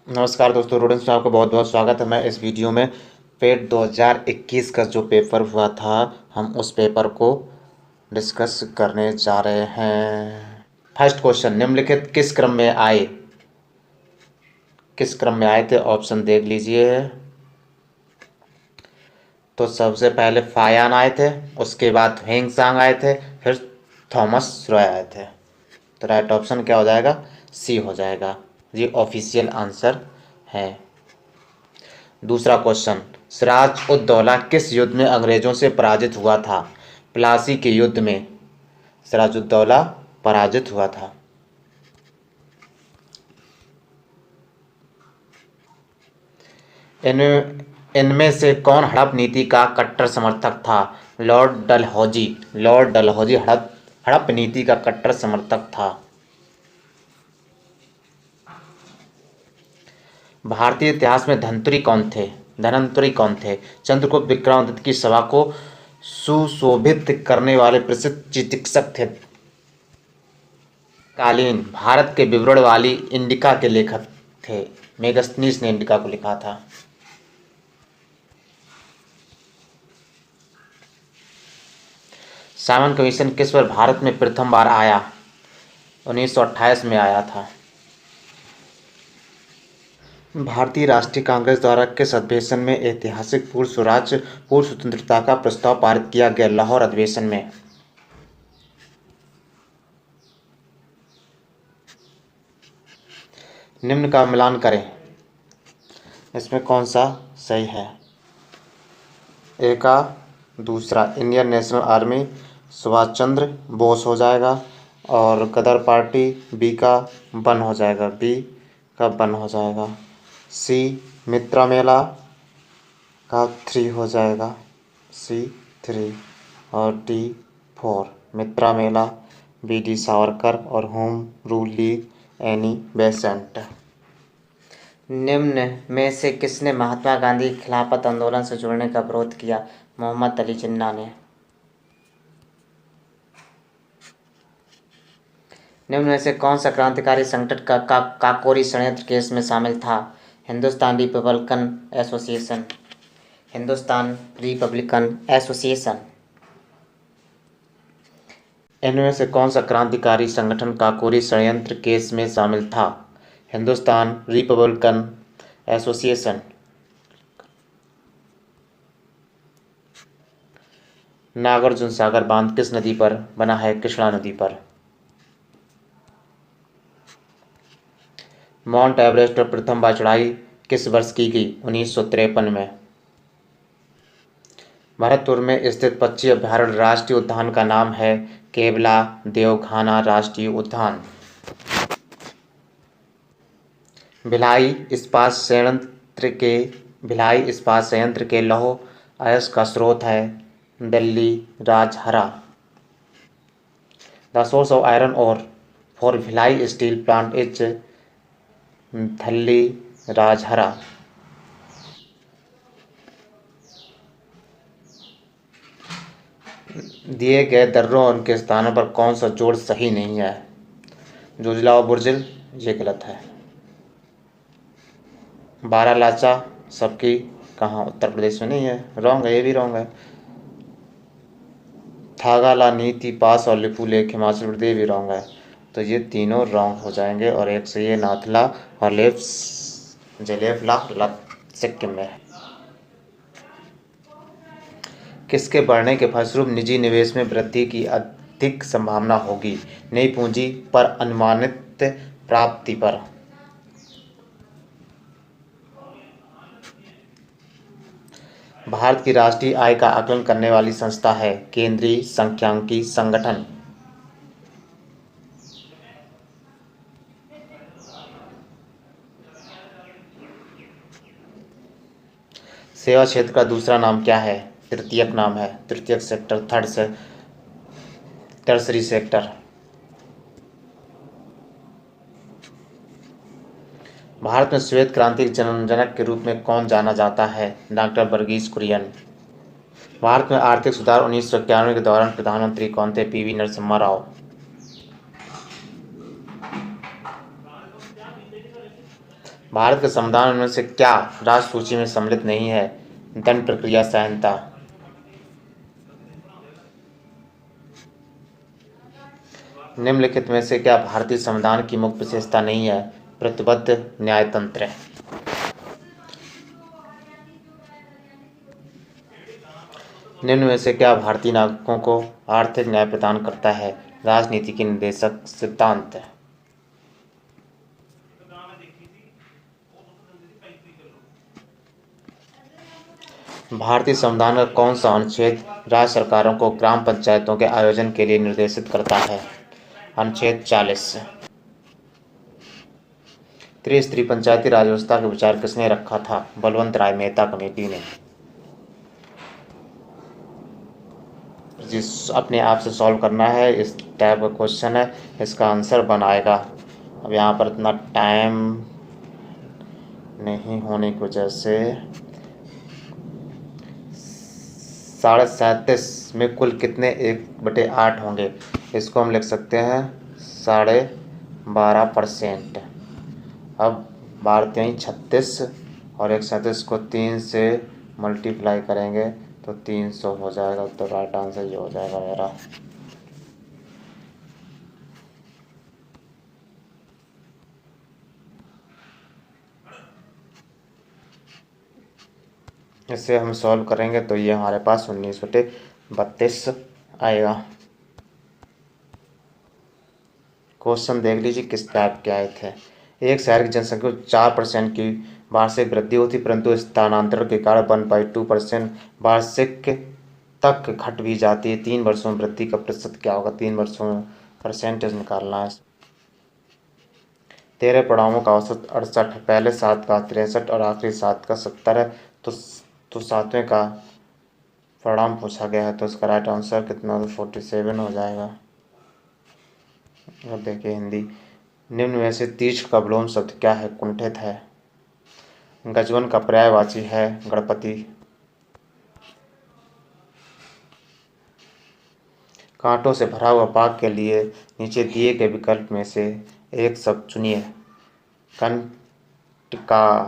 नमस्कार दोस्तों, रोडेंस में आपका बहुत बहुत स्वागत है। मैं इस वीडियो में पेट 2021 का जो पेपर हुआ था, हम उस पेपर को डिस्कस करने जा रहे हैं। फर्स्ट क्वेश्चन, निम्नलिखित किस क्रम में आए थे? ऑप्शन देख लीजिए। तो सबसे पहले फायान आए थे, उसके बाद ह्वेंगसांग आए थे, फिर थॉमस रॉय आए थे। तो राइट ऑप्शन क्या हो जाएगा? सी हो जाएगा। ये ऑफिशियल आंसर है। दूसरा क्वेश्चन, सिराज उद दौला किस युद्ध में अंग्रेजों से पराजित हुआ था? प्लासी के युद्ध में सिराज उद दौला पराजित हुआ था। इनमें से कौन हड़प नीति का कट्टर समर्थक था? लॉर्ड डलहौजी हड़प नीति का कट्टर समर्थक था। भारतीय इतिहास में धनंतरी कौन थे? चंद्रगुप्त विक्रमादित्य की सभा को सुशोभित करने वाले प्रसिद्ध चिकित्सक थे। कालीन भारत के विवरण वाली इंडिका के लेखक थे। मेगस्थनीज ने इंडिका को लिखा था। साइमन कमीशन किस पर भारत में प्रथम बार आया? 1928 में आया था। भारतीय राष्ट्रीय कांग्रेस द्वारा किस अधिवेशन में ऐतिहासिक पूर्ण स्वतंत्रता का प्रस्ताव पारित किया गया? लाहौर अधिवेशन में। निम्न का मिलान करें, इसमें कौन सा सही है? ए का दूसरा Indian national army Subhash Chandra Bose हो जाएगा, और गदर पार्टी बी का वन हो जाएगा। बी का वन हो जाएगा। सी मित्रा मेला का 3 हो जाएगा। सी 3 और डी 4 मित्रा मेला, बी डी सावरकर और home rule league Annie Besant. निम्न में से किसने महात्मा गांधी खिलाफत आंदोलन से जुड़ने का विरोध किया? मोहम्मद अली जिन्ना ने। निम्न में से कौन सा क्रांतिकारी संगठन काकोरी षड्यंत्र केस में शामिल था? Hindustan Republican association. इनमें से कौन सा क्रांतिकारी संगठन काकोरी षड्यंत्र केस में शामिल था? Hindustan Republican Association. नागार्जुन सागर बांध किस नदी पर बना है? कृष्णा नदी पर। माउंट एवरेस्ट पर प्रथम बार चढ़ाई किस वर्ष की गई? 1953 में। भरतपुर में स्थित पक्षी अभयारण्य राष्ट्रीय उद्यान का नाम है केवला देवघाना राष्ट्रीय उद्यान। भिलाई इस्पात संयंत्र के लौह अयस्क का स्रोत है Delhi Rajhara. The source of iron ore for Bhilai steel plant is Delhi Rajhara. दिए गए दर्रों और उनके स्थानों पर कौन सा जोड़ सही नहीं है? जोजिला और बुर्जिल, ये गलत है। बारालाचा सबकी कहाँ? उत्तर प्रदेश में नहीं है, रॉन्ग है, ये भी रॉन्ग है। थागाला नीति पास और लिपू लेक हिमाचल प्रदेश भी रॉन्ग है। तो ये तीनों रॉन्ग हो जाएंगे, और एक से ये नाथला और जेलेफला सिक्किम में है। किसके बढ़ने के फलस्वरूप निजी निवेश में वृद्धि की अधिक संभावना होगी? नई पूंजी पर अनुमानित प्राप्ति पर। भारत की राष्ट्रीय आय का आकलन करने वाली संस्था है केंद्रीय सांख्यिकी संगठन। सेवा क्षेत्र का दूसरा नाम क्या है? तृतीयक नाम है। तृतीयक सेक्टर, टर्सरी सेक्टर। भारत में श्वेत क्रांति के जनक के रूप में कौन जाना जाता है? डॉक्टर वर्गीस कुरियन। भारत में आर्थिक सुधार 1991 के दौरान प्रधानमंत्री कौन थे? पीवी नरसिम्हा राव। भारत के संविधान में से क्या राष्ट्र सूची में सम्मिलित नहीं है? दंड प्रक्रिया संहिता। निम्नलिखित में से क्या भारतीय संविधान की मुख्य विशेषता नहीं है? प्रतिबद्ध न्यायतंत्र। निम्न में से क्या भारतीय नागरिकों को आर्थिक न्याय प्रदान करता है? राजनीति के निर्देशक सिद्धांत। भारतीय संविधान का कौन सा अनुच्छेद राज्य सरकारों को ग्राम पंचायतों के आयोजन के लिए निर्देशित करता है? अनुच्छेद 40। त्रिस्तरीय पंचायती राज व्यवस्था का विचार किसने रखा था? बलवंत राय मेहता कमेटी ने। जिस अपने आप से सॉल्व करना है, इस टाइप का क्वेश्चन है, इसका आंसर बनाएगा। अब यहाँ पर इतना टाइम नहीं होने की वजह से 37.5 में कुल कितने 1/8 होंगे? इसको हम लिख सकते हैं 12.5%। अब 12×3 = 36 और 137 को 3 से मल्टीप्लाई करेंगे तो 300 हो जाएगा। तो राइट आंसर ये हो जाएगा मेरा। इसे हम सॉल्व करेंगे तो ये हमारे पास 19/32 आएगा। क्वेश्चन देख लीजिए किस टाइप के आए थे। एक शहर की जनसंख्या 4% की वार्षिक वृद्धि होती, परंतु स्थानांतरण के कारण 1.2% वार्षिक तक घट भी जाती है। 3 वर्षों में वृद्धि का प्रतिशत क्या होगा? 3 वर्षों में परसेंटेज निकालना है। 13 परिणामों का औसत 68 है, पहले 7 का 63 और आखिरी 7 का 70 है। तो 7वें का परिणाम पूछा गया है, तो इसका राइट आंसर कितना? 47 हो जाएगा। अब देखिए हिंदी। निम्न में से तीक्ष्ण का विलोम शब्द क्या है? कुंठित है। गजवन का पर्यायवाची है गणपति। कांटों से भरा हुआ बाग के लिए नीचे दिए गए विकल्प में से एक शब्द चुनिए। कंटका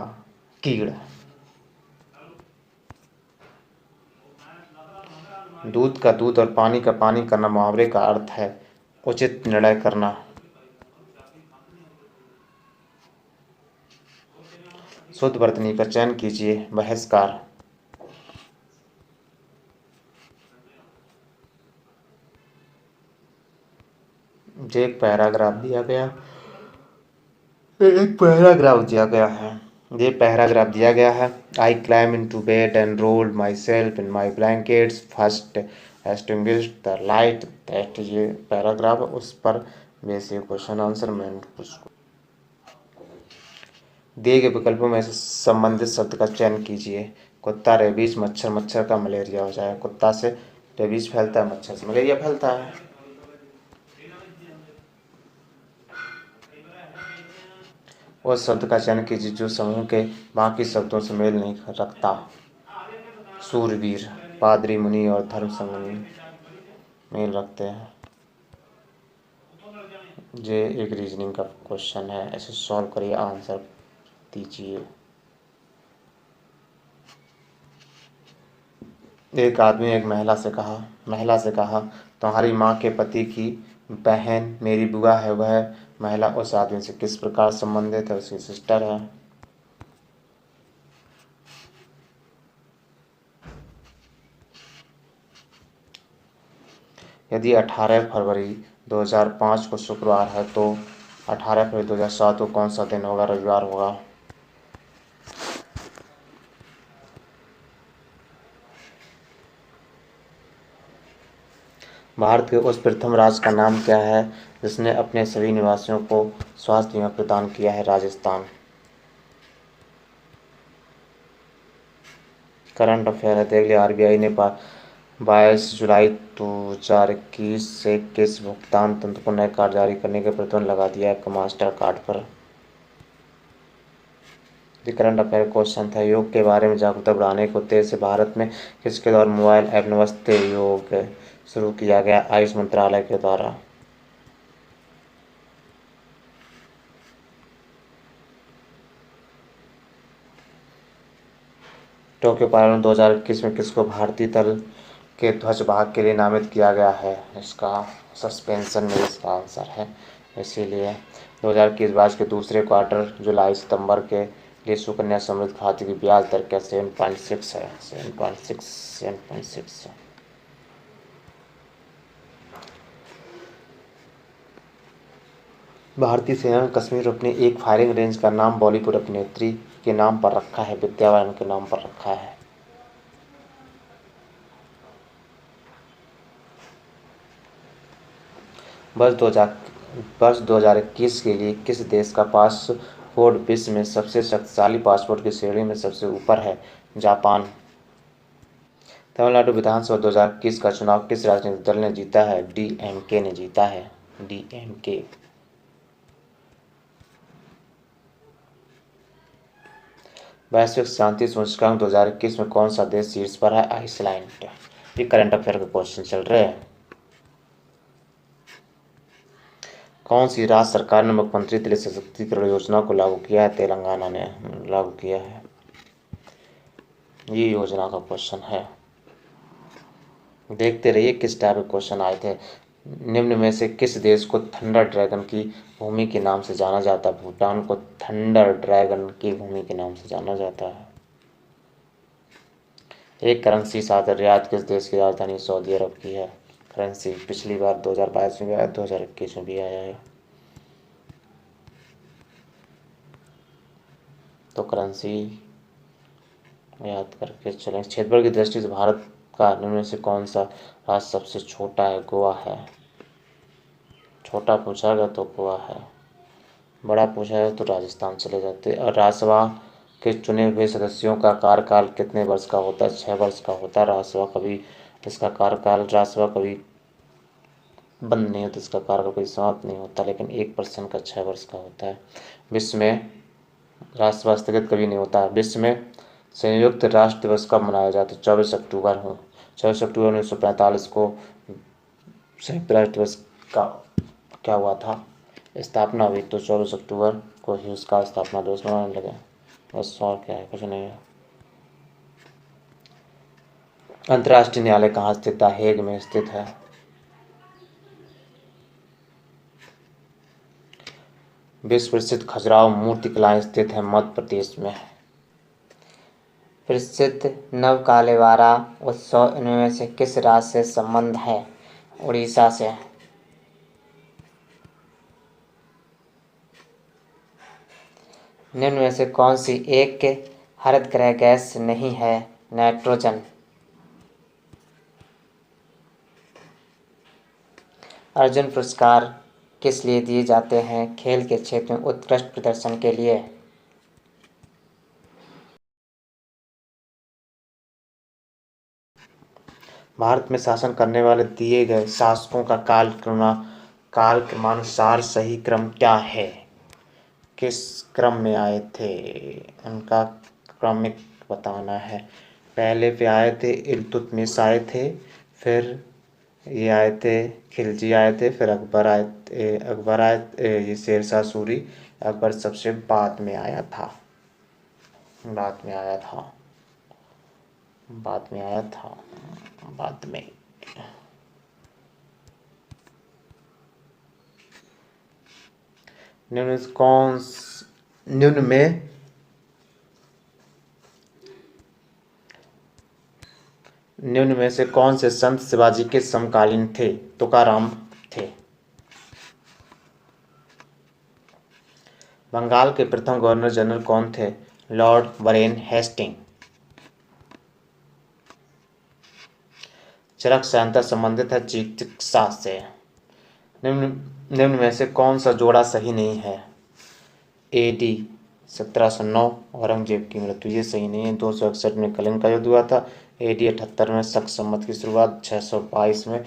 कीड़। दूध का दूध और पानी का पानी करना मुहावरे का अर्थ है उचित निर्णय करना। शुद्ध वर्तनी का चयन कीजिए। बहिष्कार। जो एक पैराग्राफ दिया गया है। I climb into bed and rolled myself in my blankets first extinguished the light. That ये पैराग्राफ उस पर बेसिक क्वेश्चन आंसर में दिए गए विकल्पों में से संबंधित शब्द का चयन कीजिए। कुत्ता, रेबीज, मच्छर। मच्छर का मलेरिया हो जाएगा। कुत्ता से रेबीज फैलता है, मच्छर से मलेरिया फैलता है। उस शब्द का चयन कीजिए जो समूह के बाकी शब्दों से मेल नहीं रखता। शूरवीर, पादरी, मुनि और धर्म संगनी मेल रखते हैं। ये एक रीजनिंग का क्वेश्चन है, ऐसे सॉल्व करिए, आंसर दीजिए। एक आदमी एक महिला से कहा तुम्हारी माँ के पति की बहन मेरी बुआ है। वह महिला उस आदमी से किस प्रकार संबंधित है? उसकी सिस्टर है। यदि 18 फरवरी 2005 को शुक्रवार है तो 18 फरवरी 2007 को कौन सा दिन होगा? रविवार होगा। भारत के उस प्रथम राज्य का नाम क्या है जिसने अपने सभी निवासियों को स्वास्थ्य बीमा प्रदान किया है? राजस्थान। करंट अफेयर है, देख लिया। आरबीआई ने 22 जुलाई 2021 से किस भुगतान तंत्र को नए कार्ड जारी करने का प्रतिबंध लगा दिया है? मास्टर कार्ड पर। करंट अफेयर क्वेश्चन था, योग के बारे में जागरूकता बढ़ाने के उद्देश्य से भारत में किसके द्वारा मोबाइल ऐप नमस्ते योग शुरू किया गया? आयुष मंत्रालय के द्वारा। टोक्यो पार्लियामेंट 2021 में किसको भारतीय दल के ध्वज भाग के लिए नामित किया गया है? इसका सस्पेंशन में इसका आंसर है, इसीलिए 2021 के दूसरे क्वार्टर जुलाई सितंबर के लिए सुकन्या समृद्धि खाते की ब्याज दर क्या 7.6 है? 7.6। भारतीय सेना ने कश्मीर में अपनी एक फायरिंग रेंज का नाम बॉलीवुड अभिनेत्री के नाम पर रखा है, विद्या बालन के नाम पर रखा है। वर्ष 2021 के लिए किस देश का पासपोर्ट विश्व में सबसे शक्तिशाली पासपोर्ट की श्रेणी में सबसे ऊपर है? जापान। तमिलनाडु विधानसभा 2021 का चुनाव किस राजनीतिक दल ने जीता है? डीएमके ने जीता है, डीएमके। वैश्विक शांति सूचकांक 2021 में कौन सा देश शीर्ष पर है? आइसलैंड। ये करंट अफेयर के क्वेश्चन चल रहे हैं। कौन सी राज्य सरकार ने मुख्यमंत्री तृतीय सशक्तिकरण योजना को लागू किया है? तेलंगाना ने लागू किया है। ये योजना का क्वेश्चन है, देखते रहिए किस टाइप के क्वेश्चन आए थे। निम्न में से किस देश को थंडर ड्रैगन की भूमि के नाम से जाना जाता है? भूटान को थंडर ड्रैगन की भूमि के नाम से जाना जाता है। एक करेंसी साथ रियाद किस देश की राजधानी सऊदी अरब की है? करेंसी पिछली बार 2022 में भी आया, 2021 में भी आया है, तो करेंसी याद करके चलें। क्षेत्रफल की दृष्टि से भारत का निम्न में से कौन सा राज्य सबसे छोटा है? गोवा है। छोटा पूछा गया तो गोवा है, बड़ा पूछा है तो राजस्थान चले जाते। और राज्यसभा के चुने हुए सदस्यों का कार्यकाल कितने वर्ष का होता है? 6 वर्ष का होता है। राज्यसभा कभी इसका कार्यकाल राज्यसभा कभी बंद नहीं होता, इसका कार्यकाल कभी समाप्त नहीं होता, लेकिन 1% का 6 वर्ष का होता है। विश्व में राज्यसभा स्थगित कभी नहीं होता। विश्व में संयुक्त राष्ट्र दिवस कब मनाया जाता है? 24 अक्टूबर हो 24 अक्टूबर 1945 को संयुक्त राष्ट्र दिवस का क्या हुआ था? स्थापना हुई, तो 24 अक्टूबर को ही उसका स्थापना दिवस मनाने लगे, बस। और क्या है? कुछ नहीं है। अंतर्राष्ट्रीय न्यायालय कहाँ स्थित है? हेग में स्थित है। विश्व प्रसिद्ध खजुराहो मूर्ति कलाएं स्थित है मध्य प्रदेश में। प्रसिद्ध नवकालेवारा उत्सव इनमें से किस राज्य से संबंध है? उड़ीसा से। निम्न में से कौन सी एक हरितगृह गैस नहीं है? नाइट्रोजन। अर्जुन पुरस्कार किस लिए दिए जाते हैं? खेल के क्षेत्र में उत्कृष्ट प्रदर्शन के लिए। भारत में शासन करने वाले दिए गए शासकों का कालक्रमानुसार सही क्रम क्या है? किस क्रम में आए थे? उनका क्रमिक बताना है। पहले पे आए थे इल्तुतमिश आए थे, फिर ये आए थे खिलजी आए थे, फिर अकबर आए, ये शेरशाह सूरी। अकबर सबसे बाद में आया था, बाद में आया था, बाद में आया था, बाद में। निम्न में से कौन से संत शिवाजी के समकालीन थे? तुकाराम थे। बंगाल के प्रथम गवर्नर जनरल कौन थे? Lord Warren Hastings. Charaka Samhita संबंधित है चिकित्सा से। निम्न में से कौन सा जोड़ा सही नहीं है? AD 1709 औरंगजेब की मृत्यु, ये सही नहीं है। 261 में कलिंग का युद्ध हुआ था। AD 78 में शक संवत की शुरुआत। 622 में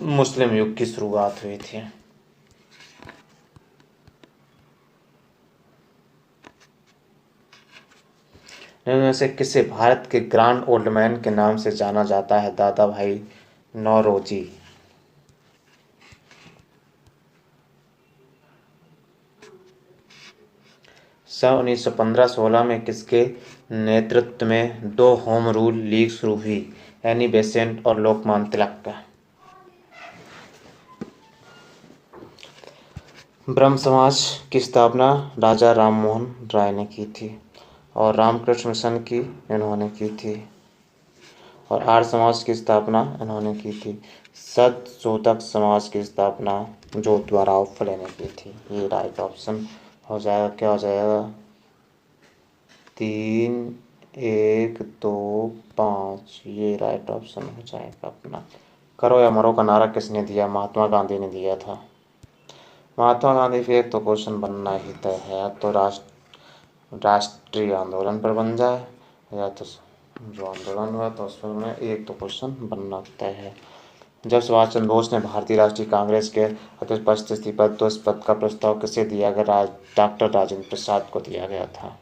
मुस्लिम युग की शुरुआत हुई थी। इनमें से किसे भारत के ग्रैंड ओल्ड मैन के नाम से जाना जाता है? दादा भाई नौरोजी। सन 1915-16 में किसके नेतृत्व में 2 होम रूल लीग शुरू हुई? एनी बेसेंट और लोकमान्य तिलक का। ब्रह्म समाज की स्थापना राजा राममोहन राय ने की थी और रामकृष्ण मिशन की इन्होंने की थी और आर्य समाज की स्थापना इन्होंने की थी। सतशोधक समाज की स्थापना ज्योतिबा फुले ने की थी। ये राइट ऑप्शन हो जाएगा। क्या हो जाएगा? 3, 1, 2, 5 ये राइट ऑप्शन हो जाएगा अपना। करो या मरो का नारा किसने दिया? महात्मा गांधी ने दिया था। महात्मा गांधी पे एक तो क्वेश्चन बनना ही तय है, तो राष्ट्रीय आंदोलन पर बन जाए या तो जो आंदोलन हुआ तो उस पर में एक तो क्वेश्चन बनना तय है। जब सुभाष चंद्र बोस ने भारतीय राष्ट्रीय कांग्रेस के अध्यक्ष पद से इस्तीफा तो इस पद का प्रस्ताव किसे दिया गया? डॉक्टर राजेंद्र प्रसाद को दिया गया था।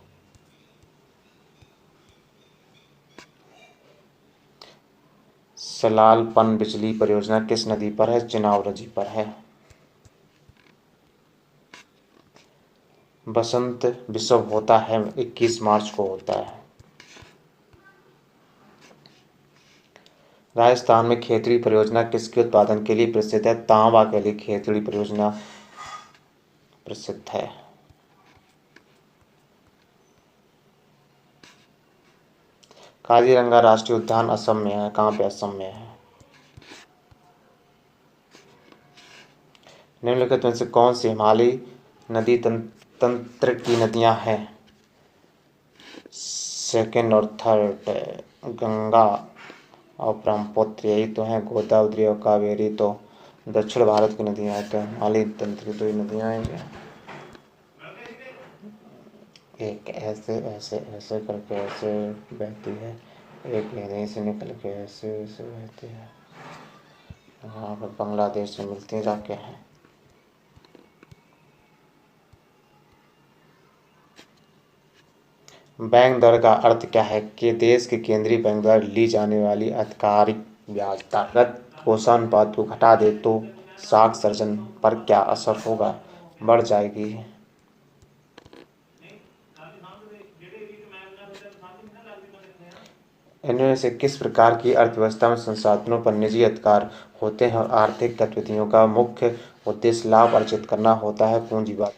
सलाल पन बिजली परियोजना किस नदी पर है? चिनाब नदी पर है। बसंत विश्व होता है 21 मार्च को होता है। राजस्थान में खेतड़ी परियोजना किसके उत्पादन के लिए प्रसिद्ध है? तांबा के लिए खेतड़ी परियोजना प्रसिद्ध है। काजीरंगा राष्ट्रीय उद्यान असम में है। कहाँ पे? असम में है। निम्नलिखित में से कौन सी हिमालयी नदी तंत्र की नदियां हैं? सेकंड और थर्ड गंगा और ब्रह्मपुत्र यही तो हैं। गोदावरी और कावेरी तो दक्षिण भारत की नदियां हैं, तो हिमालयी तंत्र की 2 नदियां आएंगी। एक ऐसे ऐसे ऐसे करके ऐसे बहती है, एक यहीं से निकल के ऐसे ऐसे बहती है, वहाँ पर बांग्लादेश से मिलती जाके हैं। बैंक दर का अर्थ क्या है? कि देश के केंद्रीय बैंक द्वारा ली जाने वाली आधिकारिक ब्याज दर। अगर कोषानुपात को घटा दे तो साख सर्जन पर क्या असर होगा? बढ़ जाएगी। इनमें से किस प्रकार की अर्थव्यवस्था में संसाधनों पर निजी अधिकार होते हैं और आर्थिक गतिविधियों का मुख्य उद्देश्य लाभ अर्जित करना होता है? पूंजीवाद।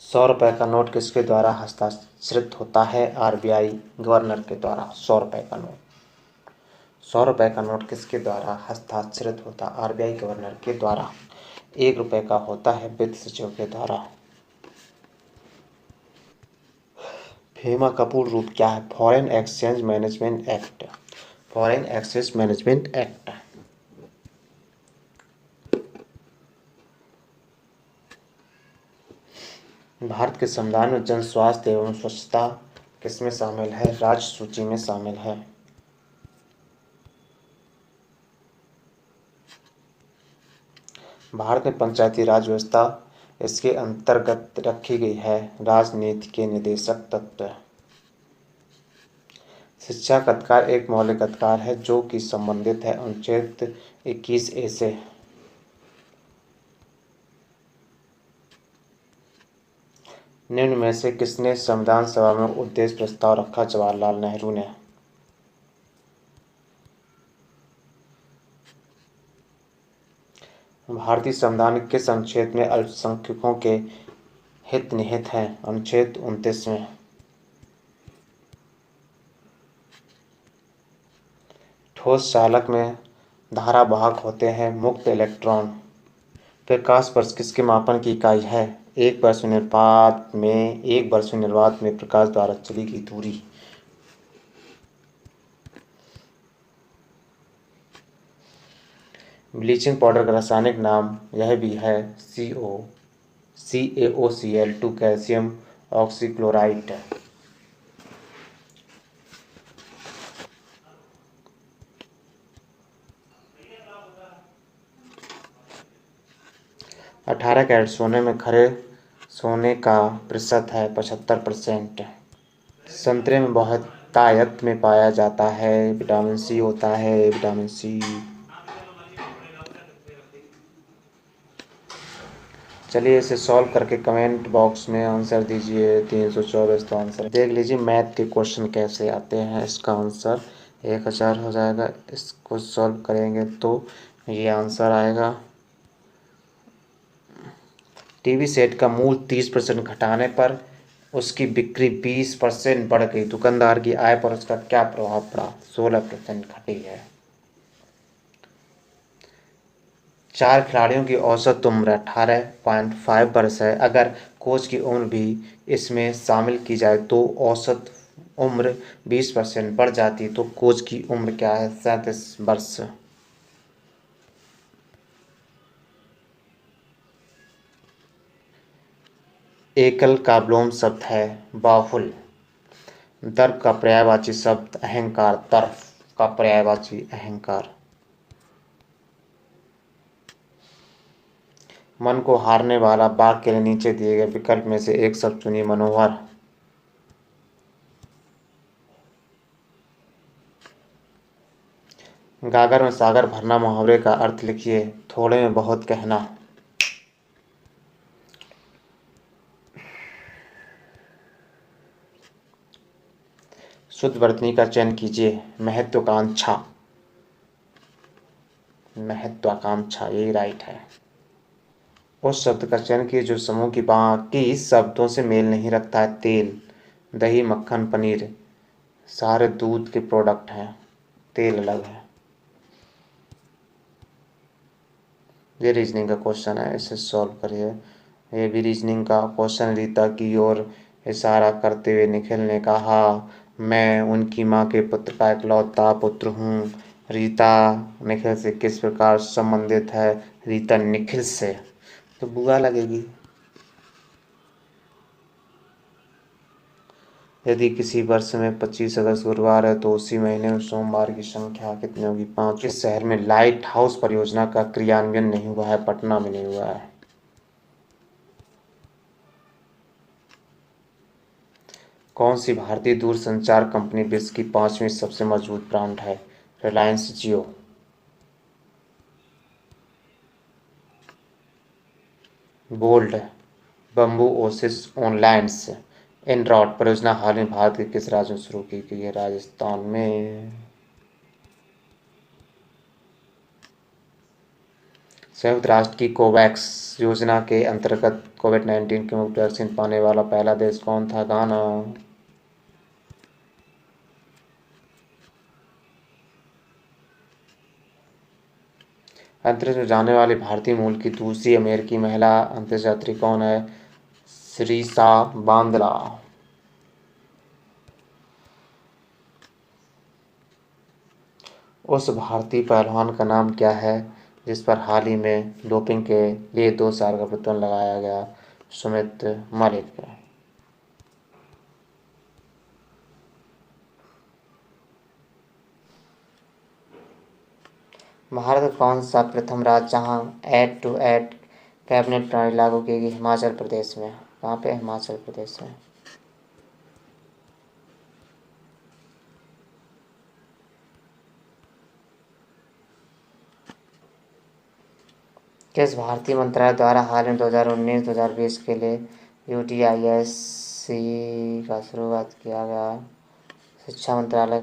100 रुपये का नोट किसके द्वारा हस्ताक्षरित होता है? आरबीआई गवर्नर के द्वारा। 100 रुपये का नोट 100 रुपये का नोट किसके द्वारा हस्ताक्षरित होता है? आरबीआई गवर्नर के द्वारा। 1 रुपये का होता है वित्त सचिव के द्वारा। फेमा का पूर्ण रूप क्या है? Foreign exchange management act. Foreign exchange management act. Bharat के संविधान में जन स्वास्थ्य एवं स्वच्छता किसमें शामिल है? राज्य सूची में शामिल है। भारत में पंचायती राज व्यवस्था इसके अंतर्गत रखी गई है। राजनीति के निदेशक तत्व। शिक्षा का अधिकार एक मौलिक अधिकार है जो कि संबंधित है अनुच्छेद 21A से। निम्न में से किसने संविधान सभा में उद्देश्य प्रस्ताव रखा? जवाहरलाल नेहरू ने। भारतीय संविधान के किस अनुच्छेद में अल्पसंख्यकों के हित निहित हैं? अनुच्छेद 29 में। ठोस चालक में धारावाहक होते हैं मुक्त इलेक्ट्रॉन। प्रकाश वर्ष किसके मापन की इकाई है? 1 वर्ष निर्वात में प्रकाश द्वारा चली गई दूरी। ब्लीचिंग पाउडर का रासायनिक नाम यह भी है CaOCl2 कैल्शियम ऑक्सीक्लोराइड। अठारह कैरेट सोने में खरे सोने का प्रतिशत है 75%। संतरे में बहुतायत में पाया जाता है विटामिन सी होता है। विटामिन सी चलिए इसे सॉल्व करके कमेंट बॉक्स में आंसर दीजिए। 324 तो आंसर देख लीजिए। मैथ के क्वेश्चन कैसे आते हैं, इसका आंसर 1000 हो जाएगा। इसको सॉल्व करेंगे तो ये आंसर आएगा। टीवी सेट का मूल्य 30% घटाने पर उसकी बिक्री 20% बढ़ गई। दुकानदार की आय पर उसका क्या प्रभाव पड़ा? 16% घटी है। 4 खिलाड़ियों की औसत उम्र 18.5 वर्ष है। अगर कोच की उम्र भी इसमें शामिल की जाए तो औसत उम्र 20% बढ़ जाती। तो कोच की उम्र क्या है? 37 वर्ष। एकल का विलोम शब्द है बाहुल। दर्प का पर्यायवाची शब्द अहंकार। दर्प का पर्यायवाची अहंकार। मन को हारने वाला बाघ के लिए नीचे दिए गए विकल्प में से एक शब्द चुनिए। मनोहर। गागर में सागर भरना मुहावरे का अर्थ लिखिए। थोड़े में बहुत कहना। शुद्ध वर्तनी का चयन कीजिए। महत्वाकांक्षा। महत्वाकांक्षा यही राइट है। उस शब्द का चयन कीजिए जो समूह की बाकी शब्दों से मेल नहीं रखता है। तेल, दही, मक्खन, पनीर सारे दूध के प्रोडक्ट हैं, तेल अलग है। ये रीजनिंग का क्वेश्चन है, इसे सॉल्व करिए। ये भी रीजनिंग का क्वेश्चन। रीता की ओर इशारा करते हुए निखिल ने कहा, मैं उनकी माँ के पुत्र का इकलौता पुत्र हूँ। रीता निखिल से किस प्रकार संबंधित है? रीता निखिल से तो बुआ लगेगी। यदि किसी वर्ष में 25 अगस्त गुरुवार है तो उसी महीने में सोमवार की संख्या कितनी होगी? 5। इस शहर में लाइट हाउस परियोजना का क्रियान्वयन नहीं हुआ है। पटना में नहीं हुआ है। कौन सी भारतीय दूरसंचार कंपनी विश्व की 5वीं सबसे मजबूत ब्रांड है? Reliance Jio. Bold, bamboo oasis ऑनलैंड्स। एनरॉड परियोजना हाल में भारत के किस राज्य में शुरू की गई है? राजस्थान में। संयुक्त राष्ट्र की कोवैक्स योजना के अंतर्गत कोविड-19 की मुफ्त वैक्सीन पाने वाला पहला देश कौन था? घाना। अंतरिक्ष में जाने वाली भारतीय मूल की दूसरी अमेरिकी महिला अंतरिक्ष यात्री कौन है? श्रीषा बांदरा। उस भारतीय पहलवान का नाम क्या है जिस पर हाल ही में डोपिंग के लिए 2 साल का प्रतिबंध लगाया गया? सुमित मलिक। भारत का कौन सा प्रथम राज्य जहां एड टू एड कैबिनेट प्रणाली लागू की गई? हिमाचल प्रदेश में। कहाँ पे? हिमाचल प्रदेश में। किस भारतीय मंत्रालय द्वारा हाल में 2019-2020 के लिए यूडीआईएससी का शुरुआत किया गया? शिक्षा मंत्रालय।